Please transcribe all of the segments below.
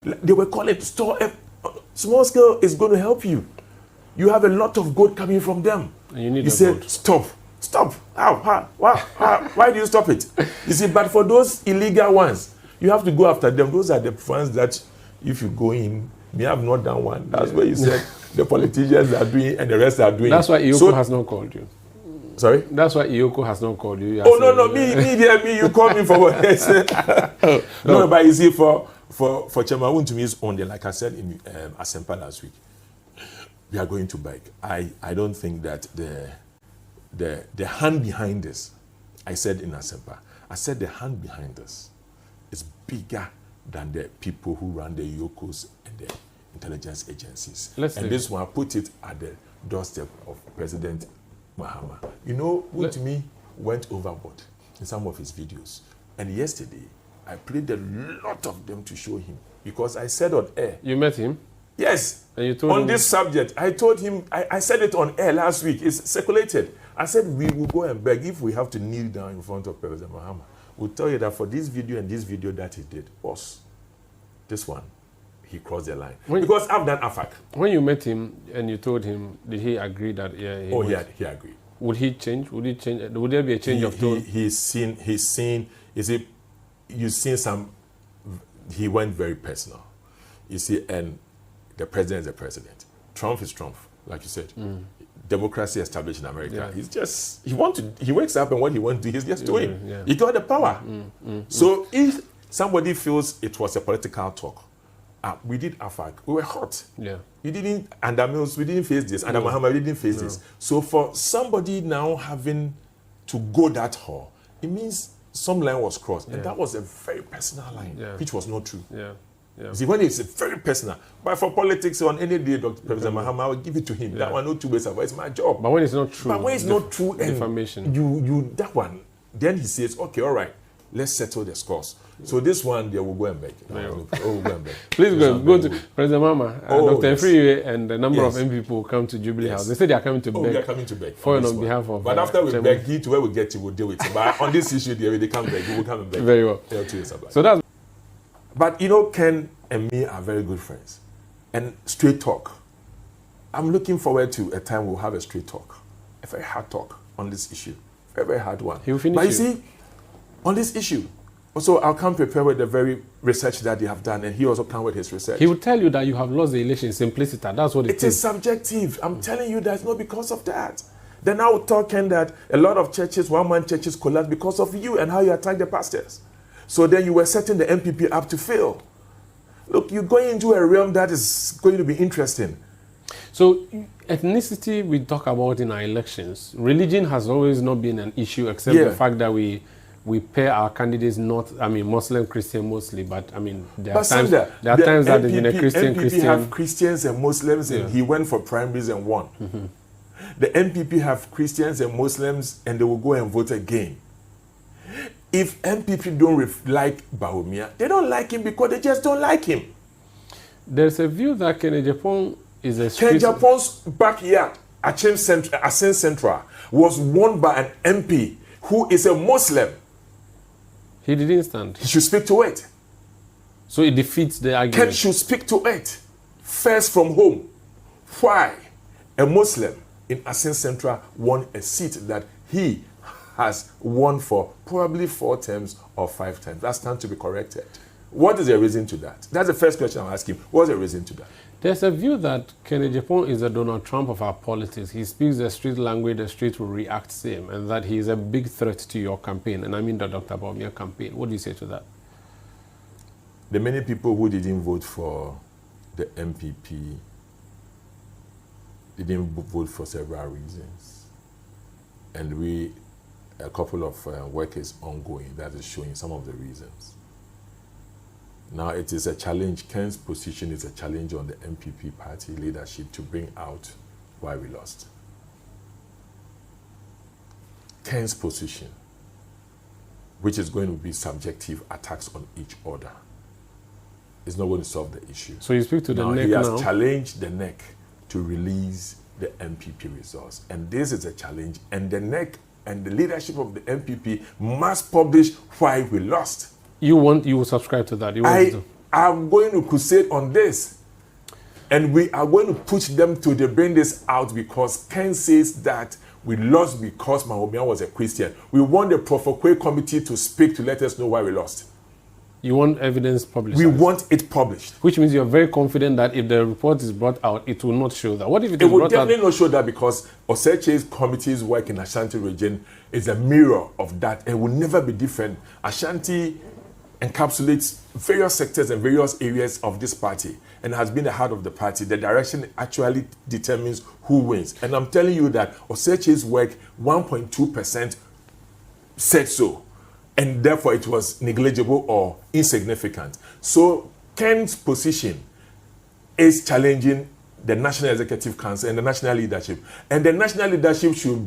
They were calling small scale is going to help you. You have a lot of gold coming from them. And you need you say, gold. Stop. Why do you stop it? You see, but for those illegal ones, you have to go after them. Those are the ones that if you go in, me have not done one. That's what you said the politicians are doing and the rest are doing. That's why Iyoko has not called you. Sorry? That's why Iyoko has not called you. No, me, you called me for what? No, but you see, for Chairman Wontumi's own, like I said in Asempa last week, we are going to beg. I don't think that the hand behind this, I said in Asempa, I said the hand behind this is bigger than the people who run the Iyokos and the intelligence agencies. This one, put it at the doorstep of President Mahama. You know, Wontumi went overboard in some of his videos. And yesterday, I played a lot of them to show him. Because I said on air. You met him? Yes. And you told him? On this subject, I told him, I said it on air last week. It's circulated. I said we will go and beg if we have to kneel down in front of President Mahama. We'll tell you that for this video and this video that he did, boss, this one, he crossed the line. Because I've done AFAC. When you met him and you told him, did he agree that he agreed. Would he change? Would he change? Would there be a change of tone? He's seen, you've seen some, he went very personal. You see, and the president is the president. Trump is Trump, like you said. Democracy established in America. Yeah. He's just, he wakes up and what he wants to do, he's just doing. Yeah. He got the power. So if somebody feels it was a political talk, we did AFAC, we were hot. Yeah. We didn't, under Mills, we didn't face this. Under Mahama, we didn't face this. So for somebody now having to go that hall, it means some line was crossed. And that was a very personal line, which was not true. Yeah. See, when it's very personal, but for politics on any day, Dr. President Mahama, I will give it to him. That one, no two ways about it's my job. But when it's not true, information, you that one, then he says, okay, all right, let's settle the scores. So this one, they will go and beg. Please go to President Mahama, Dr. Freeway, and a number of MP people will come to Jubilee House. They say they are coming to beg. They are coming to beg. For on behalf of. But after we beg, to where we get to, we'll deal with it. But on this issue, they come beg. We will come and beg. Very well. So that's. But you know, Ken and me are very good friends. And straight talk. I'm looking forward to a time we'll have a straight talk. A very hard talk on this issue. A very hard one. He will finish. But you see, on this issue, also I'll come prepared with the very research that they have done, and he also come with his research. He will tell you that you have lost the election simplicity. That's what it is. It is subjective. I'm telling you that it's not because of that. They're now talking that a lot of churches, one-man churches collapse because of you and how you attack the pastors. So then you were setting the MPP up to fail. Look, you're going into a realm that is going to be interesting. So ethnicity we talk about in our elections. Religion has always not been an issue, except the fact that we pair our candidates Muslim, Christian mostly, but there are times that there's been a Christian. MPP have Christians and Muslims, and he went for primaries and won. The MPP have Christians and Muslims, and they will go and vote again. If MPP don't like Bawumia, they don't like him because they just don't like him. There's a view that Kennedy Japan is a street... Kennedy Japan's backyard, Asen Central, was won by an MP who is a Muslim. He didn't stand. He should speak to it. So it defeats the argument. Ken should speak to it. First from home. Why? A Muslim in Asen Central won a seat that he has won for probably 4 terms or 5 terms. That's time to be corrected. What is the reason to that? That's the first question I'm asking. What's the reason to that? There's a view that Kennedy Japan is the Donald Trump of our politics. He speaks the street language, the street will react same, and that he is a big threat to your campaign, and I mean the Dr. Bawumia campaign. What do you say to that? The many people who didn't vote for the MPP didn't vote for several reasons. And a couple of work is ongoing that is showing some of the reasons. Now it is a challenge. Ken's position is a challenge on the MPP party leadership to bring out why we lost. Ken's position, which is going to be subjective attacks on each other, is not going to solve the issue. So you speak to the NEC now? He has challenged the NEC to release the MPP results. And this is a challenge. And the NEC and the leadership of the MPP must publish why we lost. You will subscribe to that? are going to crusade on this. And we are going to push them to bring this out because Ken says that we lost because Mahama was a Christian. We want the Profokwe committee to speak to let us know why we lost. You want evidence published? We want it published. Which means you're very confident that if the report is brought out, it will not show that. What if it will definitely not show that because Oseche's committee's work in Ashanti region is a mirror of that. It will never be different. Ashanti encapsulates various sectors and various areas of this party and has been the heart of the party. The direction actually determines who wins. And I'm telling you that Oseche's work, 1.2% said so. And therefore it was negligible or insignificant. So Ken's position is challenging the National Executive Council and the national leadership. And the national leadership should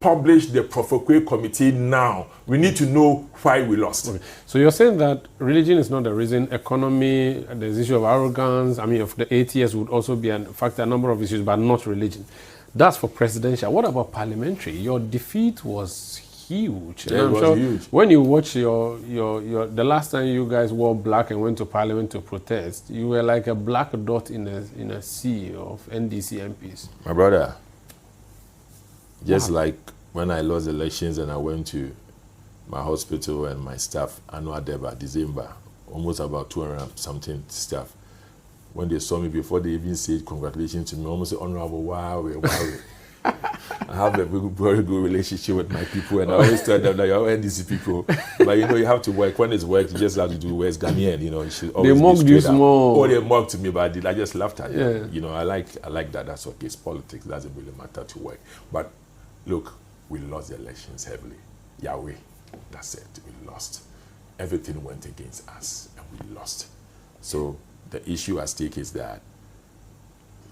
publish the Profokwe committee now. We need to know why we lost. Okay. So you're saying that religion is not the reason, economy, there's issue of arrogance, of the 8 years would also be a factor, a number of issues, but not religion. That's for presidential. What about parliamentary? Your defeat was huge. Yeah, it was huge. When you watch the last time you guys wore black and went to parliament to protest, you were like a black dot in a sea of NDC MPs. My brother, just like when I lost elections and I went to my hospital and my staff, Annual Deba, December, almost about 200 something staff. When they saw me, before they even said congratulations to me, almost said, Honorable, wow. I have a very good relationship with my people, and I always tell them that you're NDC people. But you have to work. When it's work, you just have to do West Ghanaian. You should always they mocked you small. Oh, they mocked me, but I just laughed at them. Yeah. I like that. That's okay. It's politics. It doesn't really matter to work. But look, we lost the elections heavily. Yahweh, that's it. We lost. Everything went against us, and we lost. So the issue at stake is that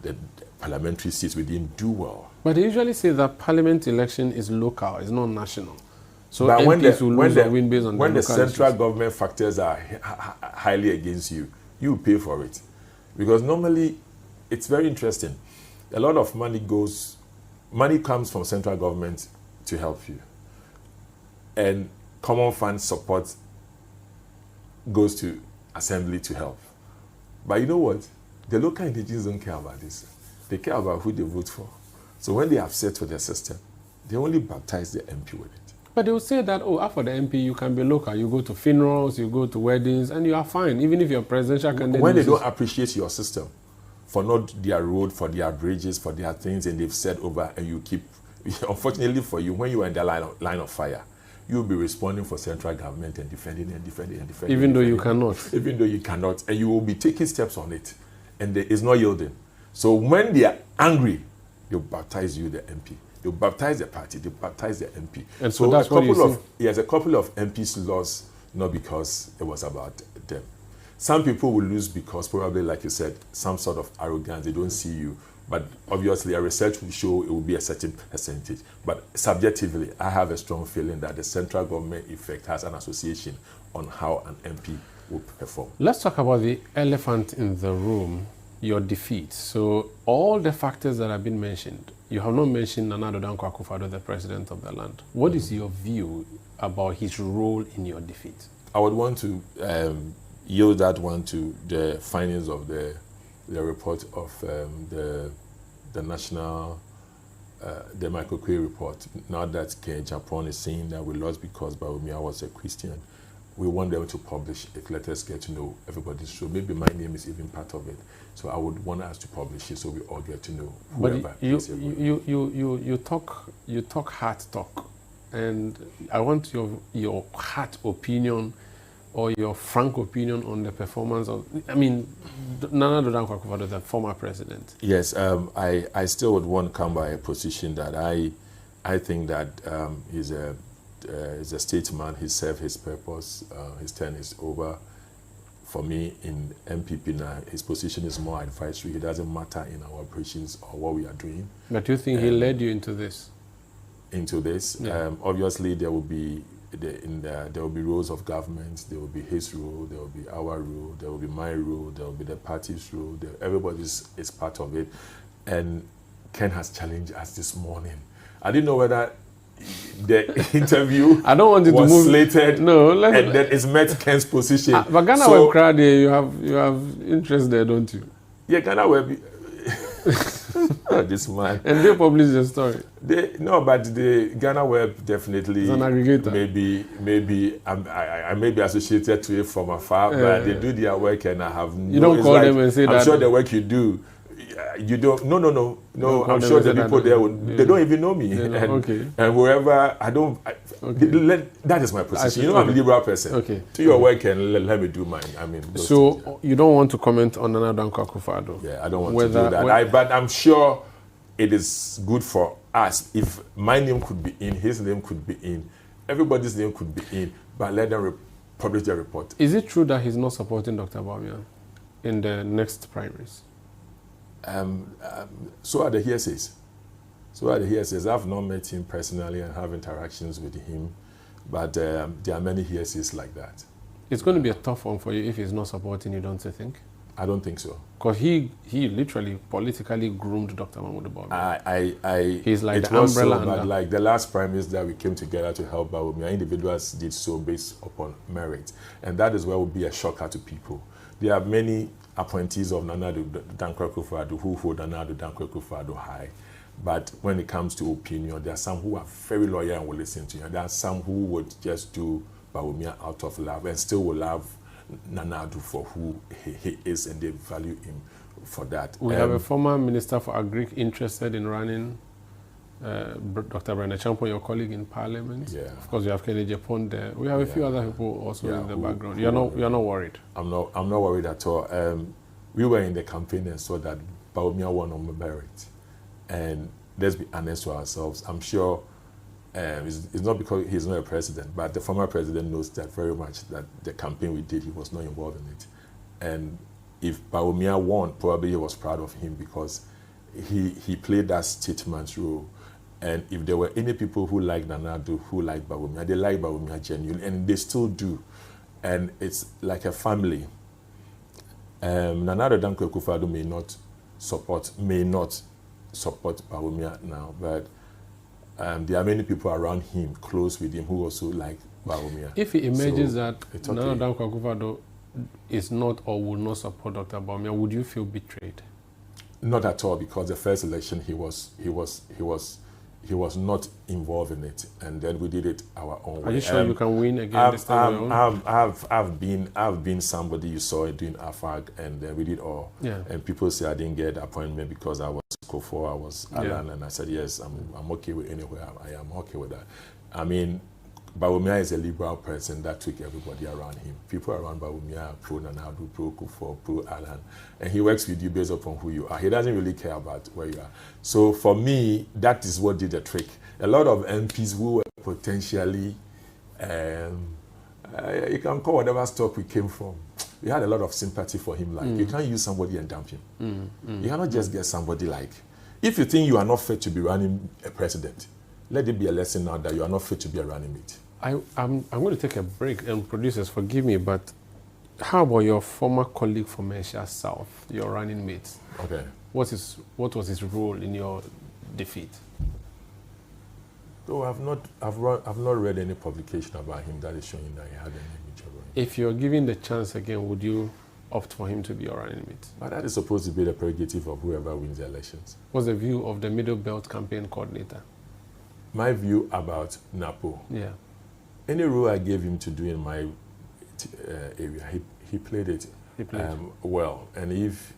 the parliamentary seats, we didn't do well. But they usually say that parliament election is local, it's not national. So but when the central issues. Government factors are highly against you, you pay for it. Because normally, it's very interesting. A lot of money comes from central government to help you. And common fund support goes to assembly to help. But you know what? The local indigenes don't care about this. They care about who they vote for. So when they are upset with the system, they only baptize the MP with it. But they will say that, after the MP, you can be local. You go to funerals, you go to weddings, and you are fine, even if you're presidential candidate. When they don't appreciate your system for not their road, for their bridges, for their things, and they've said over, and you keep, unfortunately for you, when you are in the line of fire, you'll be responding for central government and defending. Even though you cannot. Even though you cannot. And you will be taking steps on it. And it's not yielding. So when they are angry, they'll baptize you the MP. They'll baptize the party. They'll baptize the MP. And so that's what you see. A couple of MPs lost, not because it was about them. Some people will lose because probably, like you said, some sort of arrogance. They don't see you. But obviously, a research will show it will be a certain percentage. But subjectively, I have a strong feeling that the central government effect has an association on how an MP will perform. Let's talk about the elephant in the room, your defeat. So all the factors that have been mentioned, you have not mentioned Nana Addo Dankwa Akufo-Addo, the president of the land. What is your view about his role in your defeat? I would want to yield that one to the findings of the report of the national, the Michael Quay report. Now that Japan is saying that we lost because Bawumia was a Christian, we want them to publish it. Let us get to know everybody's show. Maybe my name is even part of it. So I would want us to publish it so we all get to know whoever. But you talk heart talk, and I want your heart opinion or your frank opinion on the performance of, Nana Addo Dankwa Akufo-Addo, the former president. Yes, I still would want to come by a position that I think that he's a statesman. He served his purpose. His term is over. For me, in MPP now, his position is more advisory. It doesn't matter in our operations or what we are doing. But do you think he led you into this? Into this? Yeah. Obviously, there will be rules of government. There will be his rule. There will be our rule. There will be my rule. There will be the party's rule. Everybody is part of it. And Ken has challenged us this morning. I didn't know whether the interview I don't want it was to move. slated, No, and then it's met Ken's position. But Ghana So- Web crowd, you have interest there, don't you? Yeah, Ghana Web. Oh, this man. And they publish the story. But the Ghana Web definitely It's an aggregator. Maybe I may be associated to it from afar, but they do their work, and I have no. You don't call them and say I'm that. I'm sure the work you do. You don't. No. I'm sure the people there, they don't even know me. And wherever I don't. That is my position. I'm a liberal person. Okay. Do your work and let me do mine. I mean. So things, yeah. you don't want to comment on Nana Dankwa Akufo-Addo? Yeah, I don't want to do that. But I'm sure it is good for us if my name could be in, his name could be in, everybody's name could be in, but let them publish their report. Is it true that he's not supporting Dr. Bawumia in the next primaries? So are the hearsays. I've not met him personally and have interactions with him, but there are many hearsays like that. It's going to be a tough one for you if he's not supporting you, don't you think? I don't think so. Because he literally politically groomed Dr. Mahmoud Bawumia. He's like it the was umbrella. So, but like the last primaries that we came together to help Bawumia, individuals did so based upon merit, and that is where would be a shocker to people. There are many appointees of Nana Dankwa Akufo-Addo who hold Nana Dankwa Akufo-Addo high, but when it comes to opinion, there are some who are very loyal and will listen to you, and there are some who would just do Bawumia out of love and still will love Nana Addo for who he is, and they value him for that. We have a former Minister for Agric interested in running, Dr. Brenda Champon, your colleague in Parliament. Yeah. Of course, you have Kennedy Japon there. We have a few other people also in the background. You're not worried? I'm not worried at all. We were in the campaign and saw that Bawumia won on merit. And let's be honest to ourselves. I'm sure it's not because he's not a president, but the former president knows that very much, that the campaign we did, he was not involved in it. And if Bawumia won, probably he was proud of him because he played that statesman's role. And if there were any people who like Nana Addo, who like Bawumia, they like Bawumia genuinely, and they still do. And it's like a family. Nana Dankwa Akufo-Addo may not support Bawumia now, but there are many people around him, close with him, who also like Bawumia. If it emerges So, that Nana Dankwa Akufo-Addo is not or will not support Dr. Bawumia, would you feel betrayed? Not at all, because the first election he was not involved in it, and then we did it our own way. Are you sure you can win again this time around? I've been somebody you saw doing AFAG, and we did all. Yeah. And people say I didn't get the appointment because I was Kofo, I was Alan, and I said yes, I'm okay with anywhere. I am okay with that. I mean, Bawumia is a liberal person that took everybody around him. People around Bawumia are pro Nana Addo, pro Kofo, pro Alan, and he works with you based upon who you are. He doesn't really care about where you are. So for me, that is what did the trick. A lot of MPs who were potentially, you can call whatever stock we came from, we had a lot of sympathy for him. Like, you can't use somebody and dump him. You cannot just get somebody like, if you think you are not fit to be running a president, let it be a lesson now that you are not fit to be a running mate. I'm going to take a break, and producers, forgive me, but how about your former colleague from Asia South, your running mate? Okay. What was his role in your defeat? Though I've not read any publication about him that is showing that he had any major role. If you're given the chance again, would you opt for him to be your running mate? But that is supposed to be the prerogative of whoever wins the elections. What's the view of the Middle Belt campaign coordinator? My view about Napo. Yeah. Any role I gave him to do in my area, he played it well. And if